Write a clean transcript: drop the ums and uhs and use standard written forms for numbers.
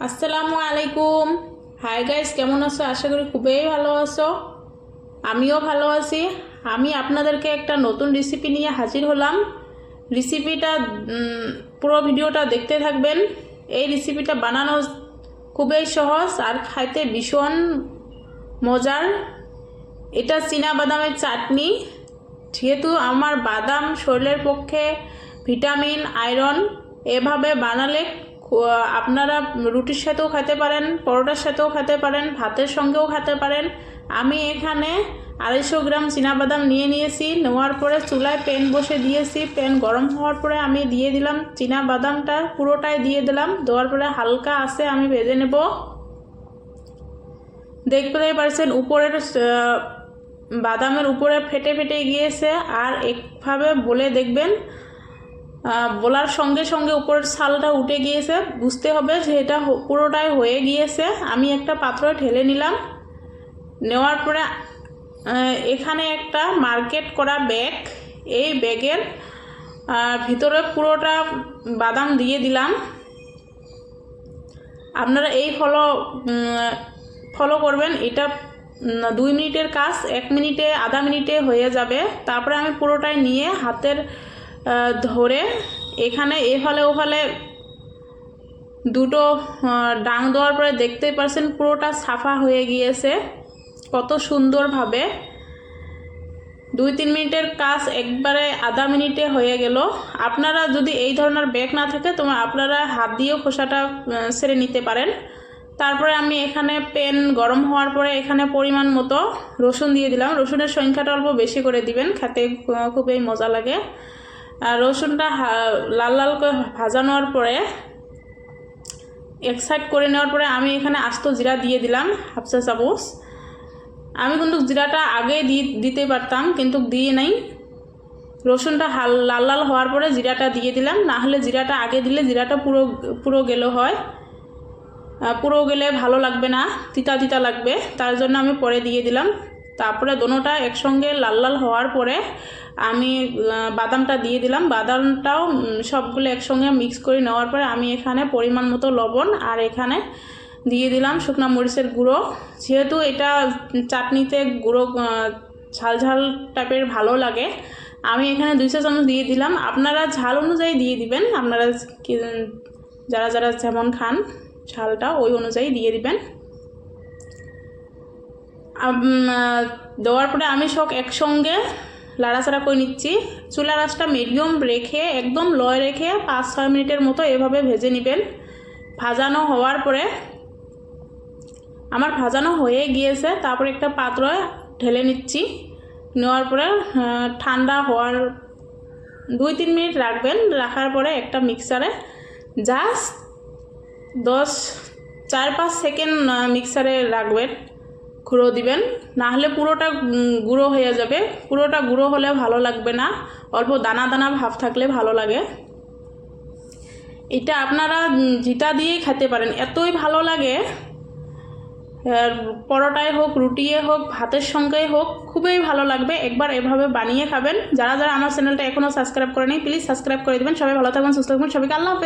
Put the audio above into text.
আসসালামু আলাইকুম। Hi guys, কেমন আছো? আশা করি খুবই ভালো আছো। আমিও ভালো আছি। আমি আপনাদেরকে একটা নতুন রেসিপি নিয়ে হাজির হলাম। রেসিপিটা পুরো ভিডিওটা দেখতে থাকবেন। এই রেসিপিটা বানানো খুবই সহজ আর খাইতে ভীষণ মজার। এটা চীনা বাদামের চাটনি। যেহেতু আমার বাদাম শরীরের পক্ষে ভিটামিন, আয়রন, এভাবে বানালে আপনারা রুটির সাথেও খেতে পারেন, পরোটার সাথেও খেতে পারেন, ভাতের সঙ্গেও খেতে পারেন। আমি এখানে 250 গ্রাম চীনাবাদাম নিয়েছি। নেওয়ার পরে চুলায় প্যান বসে দিয়েছি। প্যান গরম হওয়ার পরে আমি দিয়ে দিলাম চীনাবাদামটা, পুরোটাই দিয়ে দিলাম। দেওয়ার পরে হালকা আছে আমি ভেজে নেব। দেখতেই পারছেন উপরের বাদামের উপরে ফেটে ফেটে গিয়েছে। আর একভাবে বলে দেখবেন, বলার সঙ্গে সঙ্গে উপরের ছালটা উঠে গিয়েছে, বুঝতে হবে যে এটা পুরোটাই হয়ে গিয়েছে। আমি একটা পাত্রে ঢেলে নিলাম। নেওয়ার পরে এখানে একটা মার্কেট করা ব্যাগ, এই ব্যাগের ভিতরে পুরোটা বাদাম দিয়ে দিলাম। আপনারা এই ফলো করবেন। এটা 2 মিনিটের কাজ, 1 মিনিটে, আধা মিনিটে হয়ে যাবে। তারপরে আমি পুরোটাই নিয়ে হাতের ধরে এখানে এফালে ওফালে দুটো ডাং দেওয়ার পরে দেখতেই পারছেন পুরোটা সাফা হয়ে গিয়েছে কত সুন্দরভাবে। 2-3 মিনিটের কাজ একবারে আধা মিনিটে হয়ে গেল। আপনারা যদি এই ধরনের ব্যাগ না থাকে আপনারা হাত দিয়েও খোসাটা ছেড়ে নিতে পারেন। তারপরে আমি এখানে প্যান গরম হওয়ার পরে এখানে পরিমাণ মতো রসুন দিয়ে দিলাম। রসুনের সংখ্যাটা অল্প বেশি করে দিবেন, খেতে খুবই মজা লাগে। আর রসুনটা লাল লাল করে ভাজানোর পরে এক সাইড করে নেওয়ার পরে আমি এখানে আস্ত জিরা দিয়ে দিলাম 1/2 চা চামচ। আমি কিন্তু জিরাটা আগে দিতে পারতাম, কিন্তু দিয়ে নাই। রসুনটা লাল লাল হওয়ার পরে জিরাটা দিয়ে দিলাম। না হলে জিরাটা আগে দিলে জিরাটা পুরো গেলে হয়, পুরো গেলে ভালো লাগবে না, তিতা তিতা লাগবে। তার জন্য আমি পরে দিয়ে দিলাম। তারপরে দোনোটা একসঙ্গে লাল লাল হওয়ার পরে আমি বাদামটা দিয়ে দিলাম। বাদামটাও সবগুলো একসঙ্গে মিক্স করে নেওয়ার পরে আমি এখানে পরিমাণ মতো লবণ আর এখানে দিয়ে দিলাম শুকনো মরিচের গুঁড়ো। যেহেতু এটা চাটনিতে গুঁড়ো ঝাল ঝাল টাইপের ভালো লাগে, আমি এখানে 2 চা চামচ দিয়ে দিলাম। আপনারা ঝাল অনুযায়ী দিয়ে দিবেন। আপনারা যারা যারা যেমন খান ঝালটা ওই অনুযায়ী দিয়ে দিবেন। দেওয়ার পরে আমি সব একসঙ্গে লাড়াচাড়া করে নিচ্ছি। চুলার আঁচটা মিডিয়াম রেখে একদম লয় রেখে 5-6 মিনিটের মতো এভাবে ভেজে নেবেন। ভাজানো হওয়ার পরে আমার ভাজানো হয়ে গিয়েছে। তারপরে একটা পাত্রে ঢেলে নিচ্ছি। নেওয়ার পরে ঠান্ডা হওয়ার 2-3 মিনিট রাখবেন। রাখার পরে একটা মিক্সারে জাস্ট 4-5 সেকেন্ড মিক্সারে রাখবেন, গুঁড়ো দিবেন। না হলে পুরোটা গুঁড়ো হয়ে যাবে। পুরোটা গুঁড়ো হলে ভালো লাগবে না, অল্প দানা দানা ভাব থাকলে ভালো লাগে। এটা আপনারা জিটা দিয়েই খেতে পারেন, এতই ভালো লাগে। পরোটায় হোক, রুটিয়ে হোক, ভাতের সঙ্গে হোক, খুবই ভালো লাগবে। একবার এভাবে বানিয়ে খাবেন। যারা যারা আমার চ্যানেলটা এখনও সাবস্ক্রাইব করেনি প্লিজ সাবস্ক্রাইব করে দেবেন। সবাই ভালো থাকবেন, সুস্থ থাকবেন। সবাইকে আল্লাহ হাফেজ।